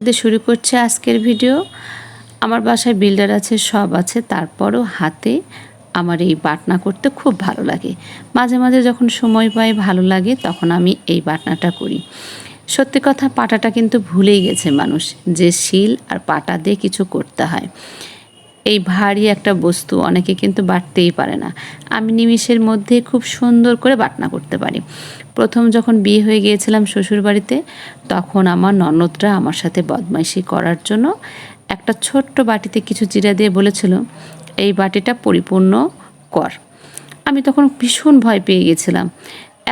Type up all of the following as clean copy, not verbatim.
দিয়ে শুরু করছে আজকের ভিডিও। আমার বাসায় বিল্ডার আছে, সব আছে, তারপরও হাতে আমার এই বাটনা করতে খুব ভালো লাগে। মাঝে মাঝে যখন সময় পাই, ভালো লাগে, তখন আমি এই বাটনাটা করি। সত্যি কথা, পাটাটা কিন্তু ভুলেই গেছে মানুষ, যে শিল আর পাটা দিয়ে কিছু করতে হয়। এই ভারী একটা বস্তু অনেকে কিন্তু বাটতেই পারে না। আমি নিমিষের মধ্যে খুব সুন্দর করে বাটনা করতে পারি। প্রথম যখন বিয়ে হয়ে গিয়েছিলাম শ্বশুরবাড়িতে, তখন আমার ননদরা আমার সাথে বদমাইশি করার জন্য একটা ছোট্ট বাটিতে কিছু জিরা দিয়ে বলেছিল, এই বাটিটা পরিপূর্ণ কর। আমি তখন ভীষণ ভয় পেয়ে গেছিলাম।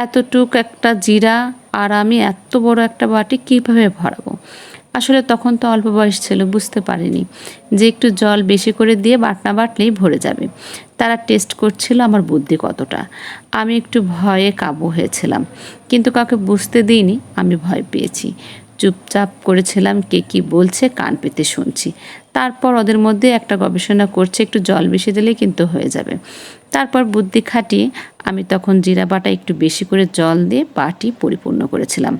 এতটুক একটা জিরা আর আমি এত বড় একটা বাটি কীভাবে ভরাবো। আসলে তখন তো অল্প বয়স ছিল, বুঝতে পারিনি যে একটু জল বেশি করে দিয়ে বাটনা বাটলেই ভরে যাবে। তারা টেস্ট করছিল আমার বুদ্ধি কতটা। আমি একটু ভয়ে কাবু হয়েছিলাম, কিন্তু কাউকে বুঝতে দিইনি আমি ভয় পেয়েছি। চুপচাপ করেছিলাম, কে কী বলছে কান পেতে শুনছি। তারপর ওদের মধ্যে একটা গবেষণা করছে, একটু জল বেশি দিলেই কিন্তু হয়ে যাবে। তারপর বুদ্ধি খাটিয়ে আমি তখন জিরা বাটা একটু বেশি করে জল দিয়ে বাটি পরিপূর্ণ করেছিলাম।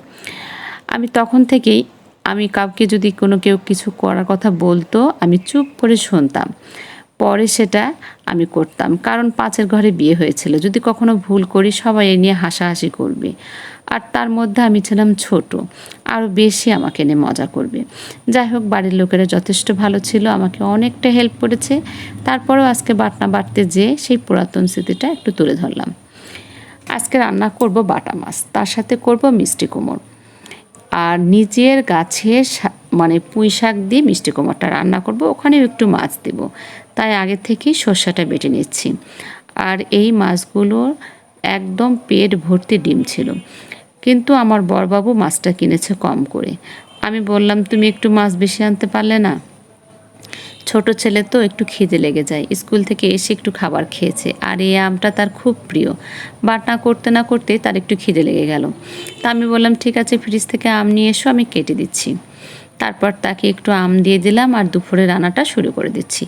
আমি তখন থেকেই, আমি কাউকে যদি কেউ কিছু করার কথা বলতো, আমি চুপ করে শুনতাম, পরে সেটা আমি করতাম। কারণ পাঁচের ঘরে বিয়ে হয়েছিল, যদি কখনো ভুল করি সবাই এ নিয়ে হাসাহাসি করবে। আর তার মধ্যে আমি ছিলাম ছোট, আরও বেশি আমাকে নিয়ে মজা করবে। যাই হোক, বাড়ির লোকেরা যথেষ্ট ভালো ছিল, আমাকে অনেকটা হেল্প করেছে। তারপরেও আজকে বাটনা বাটতে যেয়ে সেই পুরাতন স্মৃতিটা একটু তুলে ধরলাম। আজকে রান্না করব বাটা মাছ, তার সাথে করব মিষ্টি কুমড়ো। আর নিজের গাছের মানে পুঁই শাক দিয়ে মিষ্টি কুমড়োটা রান্না করব, ওখানেও একটু মাছ দেব। তাই আগে থেকেই সর্ষেটা বেটে নিচ্ছি। আর এই মাছগুলোর একদম পেট ভর্তি ডিম ছিল, কিন্তু আমার বড়বাবু মাছটা কিনেছে কম করে। আমি বললাম, তুমি একটু মাছ বেশি আনতে পারলে না? ছোট ছেলে তো, একটু খিদে লেগে যায়, স্কুল থেকে এসে একটু খাবার খেয়েছে, আর এই আমটা তার খুব প্রিয়। বাটনা করতে না করতেই তার একটু খিদে লেগে গেল। তা আমি বললাম, ঠিক আছে, ফ্রিজ থেকে আম নিয়ে এসো, আমি কেটে দিচ্ছি। তারপর তাকে একটু আম দিয়ে দিলাম আর দুপুরে রান্নাটা শুরু করে দিচ্ছি।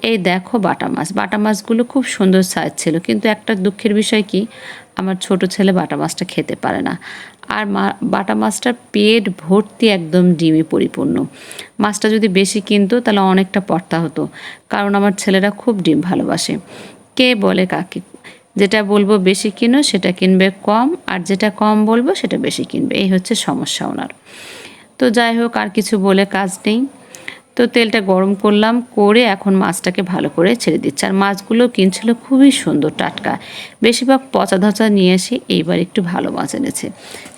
এই দেখো বাটা মাছ। বাটা মাছগুলো খুব সুন্দর সাইজ ছিল, কিন্তু একটা দুঃখের বিষয় কি, আমার ছোট ছেলে বাটা মাছটা খেতে পারে না। আর বাটা মাছটার পেট ভর্তি একদম ডিমে পরিপূর্ণ। মাছটা যদি বেশি কিনতো তাহলে অনেকটা পড়তা হতো, কারণ আমার ছেলেরা খুব ডিম ভালোবাসে। কে বলে কাকে, যেটা বলবো বেশি কিনো সেটা কিনবে কম, আর যেটা কম বলবো সেটা বেশি কিনবে। এই হচ্ছে সমস্যা ওনার। তো যাই হোক, আর কিছু বলে কাজ নেই। তো তেলটা গরম করলাম, করে এখন মাছটাকে ভালো করে ছেড়ে দিচ্ছি। আর মাছগুলো কিনছিল খুবই সুন্দর টাটকা, বেশিরভাগ পচা ধচা নিয়ে এসে এইবার একটু ভালো মাছ এনেছে।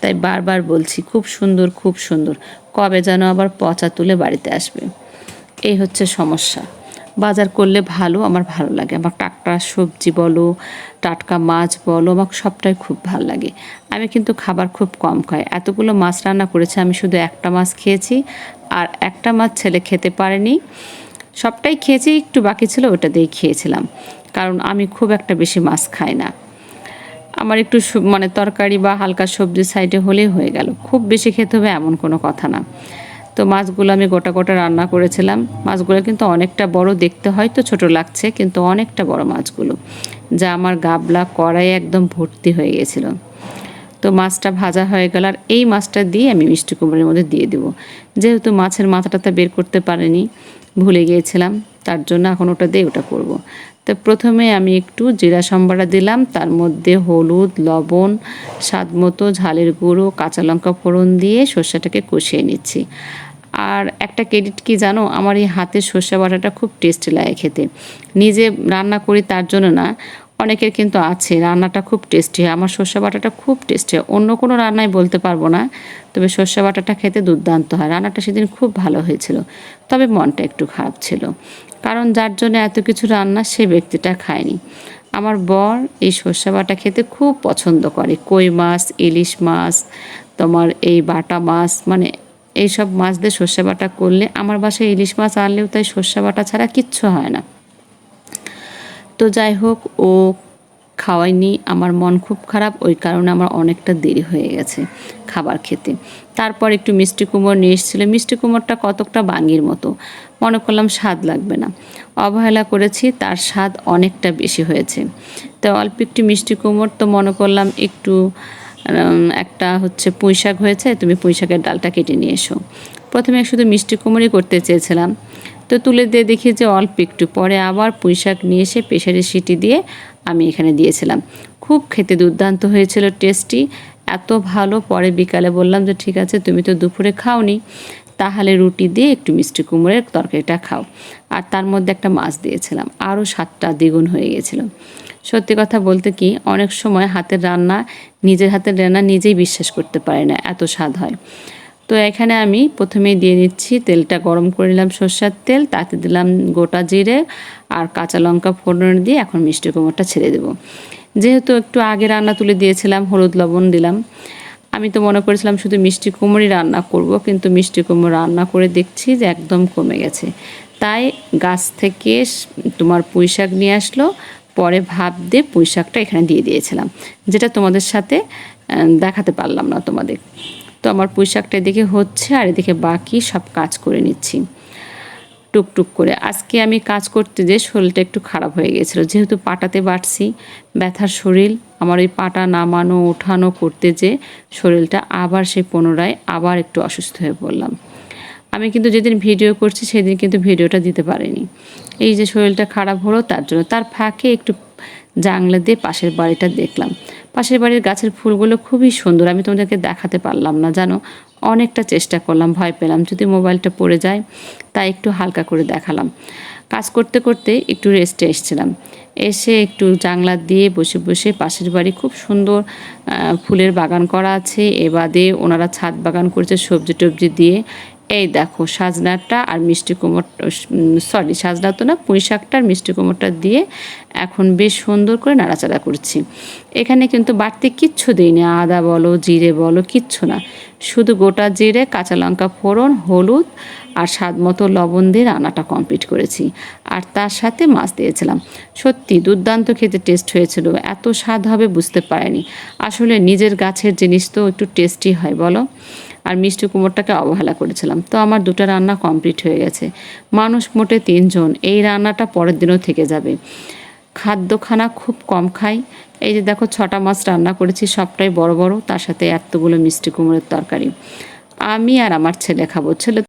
তাই বারবার বলছি, খুব সুন্দর খুব সুন্দর, কবে যেন আবার পচা তুলে বাড়িতে আসবে। এই হচ্ছে সমস্যা। বাজার করলে ভালো, আমার ভালো লাগে। আমার টাটকা সবজি বলো, টাটকা মাছ বলো, আমার সবটাই খুব ভালো লাগে। আমি কিন্তু খাবার খুব কম খাই। এতগুলো মাছ রান্না করেছি, আমি শুধু একটা মাছ খেয়েছি, আর একটা মাছ ছেলে খেতে পারেনি। সবটাই খেয়েছি, একটু বাকি ছিল, ওটা দিয়েই খেয়েছিলাম। কারণ আমি খুব একটা বেশি মাছ খাই না। আমার একটু মানে তরকারি বা হালকা সবজি সাইডে হলেই হয়ে গেল, খুব বেশি খেতে হবে এমন কোনো কথা না। তো মাছগুলো আমি গোটা গোটা রান্না করেছিলাম। মাছগুলো কিন্তু অনেকটা বড়, দেখতে হয়তো ছোট লাগছে, কিন্তু অনেকটা বড় মাছগুলো, যা আমার গাবলা কড়াই একদম ভর্তি হয়ে গেছিল। তো মাছটা ভাজা হয়ে গেল, আর এই মাছটা দিয়ে আমি মিষ্টি কুমড়োর মধ্যে দিয়ে দেবো। যেহেতু মাছের মাথাটা বের করতে পারিনি, ভুলে গিয়েছিলাম, তার জন্য এখন ওটা দিয়ে ওটা করব। তো প্রথমে আমি একটু জিরা সম্বারা দিলাম, তার মধ্যে হলুদ, লবণ, স্বাদ মতো ঝালের গুঁড়ো, কাঁচা লঙ্কা ফোড়ন দিয়ে সর্ষেটাকে কষিয়ে নিচ্ছি। আর একটা ক্রেডিট কি জানো, আমার এই হাতের সর্ষে বাটাটা খুব টেস্টি লাগে খেতে। নিজে রান্না করি তার জন্য না, অনেকের কিন্তু আছে রান্নাটা খুব টেস্টি হয়। আমার সর্ষে বাটাটা খুব টেস্টি হয়, অন্য কোনো রান্নায় বলতে পারবো না, তবে সর্ষে বাটাটা খেতে দুর্দান্ত হয়। রান্নাটা সেদিন খুব ভালো হয়েছিল, তবে মনটা একটু খারাপ ছিল, কারণ যার জন্য এত কিছু রান্না সে ব্যক্তিটা খায়নি। আমার বর এই সর্ষে বাটা খেতে খুব পছন্দ করে। কই মাছ, ইলিশ মাছ, তোমার এই বাটা মাছ, মানে এইসব মাছ দিয়ে সর্ষে বাটা করলে, আমার বাসায় ইলিশ মাছ আনলেও তাই সর্ষে বাটা ছাড়া কিচ্ছু হয় না। তো যাই হোক, ও খাওয়ায়নি, আমার মন খুব খারাপ, ওই কারণে আমার অনেকটা দেরি হয়ে গেছে খাবার খেতে। তারপর একটু মিষ্টি কুমড়ো নিয়ে এসেছিলো। মিষ্টি কুমড়োটা কতকটা বাঙির মতো, মনে করলাম স্বাদ লাগবে না, অবহেলা করেছি, তার স্বাদ অনেকটা বেশি হয়েছে। তো অল্প একটু মিষ্টি কুমড়ো, তো মনে করলাম একটু একটা হচ্ছে পুঁই শাক হয়েছে, তুমি পুঁই শাকের ডালটা কেটে নিয়ে এসো। প্রথমে শুধু মিষ্টি কুমড়োই করতে চেয়েছিলাম, তো তুলে দিয়ে দেখি যে অল্প একটু, পরে আবার পুঁই শাক নিয়ে এসে প্রেসারে সিটি দিয়ে আমি এখানে দিয়েছিলাম। খুব খেতে দুর্দান্ত হয়েছিল, টেস্টি, এত ভালো। পরে বিকালে বললাম যে ঠিক আছে, তুমি তো দুপুরে খাওনি, তাহলে রুটি দিয়ে একটু মিষ্টি কুমড়োর তরকারিটা খাও। আর তার মধ্যে একটা মাছ দিয়েছিলাম, আরও স্বাদটা দ্বিগুণ হয়ে গিয়েছিল। সত্যি কথা বলতে কি, অনেক সময় হাতের রান্না, নিজের হাতের রান্না নিজেই বিশ্বাস করতে পারি না, এত স্বাদ হয়। তো এখানে আমি প্রথমেই দিয়ে নিচ্ছি, তেলটা গরম করে নিলাম, সর্ষের তেল, তাতে দিলাম গোটা জিরে আর কাঁচা লঙ্কা ফোড়ন দিয়ে এখন মিষ্টি কুমড়োটা ছেড়ে দেবো। যেহেতু একটু আগে রান্না তুলে দিয়েছিলাম, হলুদ লবণ দিলাম। আমি তো মনে করেছিলাম শুধু মিষ্টি কুমড়োই রান্না করব, কিন্তু মিষ্টি কুমড়ো রান্না করে দেখছি যে একদম কমে গেছে। তাই গাছ থেকে তোমার পুঁই শাক নিয়ে আসলো, পরে ভাপ দিয়ে পুঁই শাকটা এখানে দিয়ে দিয়েছিলাম, যেটা তোমাদের সাথে দেখাতে পারলাম না তোমাদের। তো আমার পুঁই শাকটা এদিকে হচ্ছে, আর এদিকে বাকি সব কাজ করে নিচ্ছি টুকটুক করে। আজকে আমি কাজ করতে যেয়ে শরীরটা একটু খারাপ হয়ে গেছিলো, যেহেতু পাটাতে বাটছি, ব্যথার শরীর আমার, ওই পাটা নামানো ওঠানো করতে যে শরীরটা আবার সেই পুনরায় আবার একটু অসুস্থ হয়ে পড়লাম। আমি কিন্তু যেদিন ভিডিও করছি সেদিন কিন্তু ভিডিওটা দিতে পারিনি, এই যে শরীরটা খারাপ হলো তার জন্য। তার ফাঁকে একটু জানলা দিয়ে পাশের বাড়িটা দেখলাম। পাশের বাড়ির গাছের ফুলগুলো খুবই সুন্দর, আমি তোমাদেরকে দেখাতে পারলাম না জানো, অনেকটা চেষ্টা করলাম, ভয় পেলাম যদি মোবাইলটা পড়ে যায়, তাই একটু হালকা করে দেখালাম। কাজ করতে করতে একটু রেস্টে এসেছিলাম, এসে একটু জানলা দিয়ে বসে বসে, পাশের বাড়ি খুব সুন্দর ফুলের বাগান করা আছে, এ বাদে ওনারা ছাদ বাগান করেছে সবজি টবজি দিয়ে। এই দেখো সাজনাটা আর মিষ্টি কুমড়, সরি সাজনা তো না, পুঁই শাকটা আর মিষ্টি কুমড়োটা দিয়ে এখন বেশ সুন্দর করে নাড়াচাড়া করছি। এখানে কিন্তু বাড়তি কিচ্ছু দিইনি, আদা বলো জিরে বলো কিচ্ছু না, শুধু গোটা জিরে কাঁচা লঙ্কা ফোড়ন, হলুদ আর স্বাদ মতো লবণ দিয়ে রান্নাটা কমপ্লিট করেছি। আর তার সাথে মাছ দিয়েছিলাম। সত্যি দুর্দান্ত খেতে টেস্ট হয়েছিল, এত স্বাদ হবে বুঝতে পারিনি। আসলে নিজের গাছের জিনিস তো একটু টেস্টি হয় বলো। আর মিষ্টি কুমড়োটাকে অবহেলা করেছিলাম। তো আমার দুটো রান্না কমপ্লিট হয়ে গেছে। মানুষ মোটে 3 জন, এই রান্নাটা পরের দিনও থেকে যাবে। খাদ্যখানা খুব কম খাই। এই যে দেখো 6টা মাছ রান্না করেছি, সবটাই বড় বড়, তার সাথে এতগুলো মিষ্টি কুমড়োর তরকারি। আমি আর আমার ছেলে খাবো, ছেলে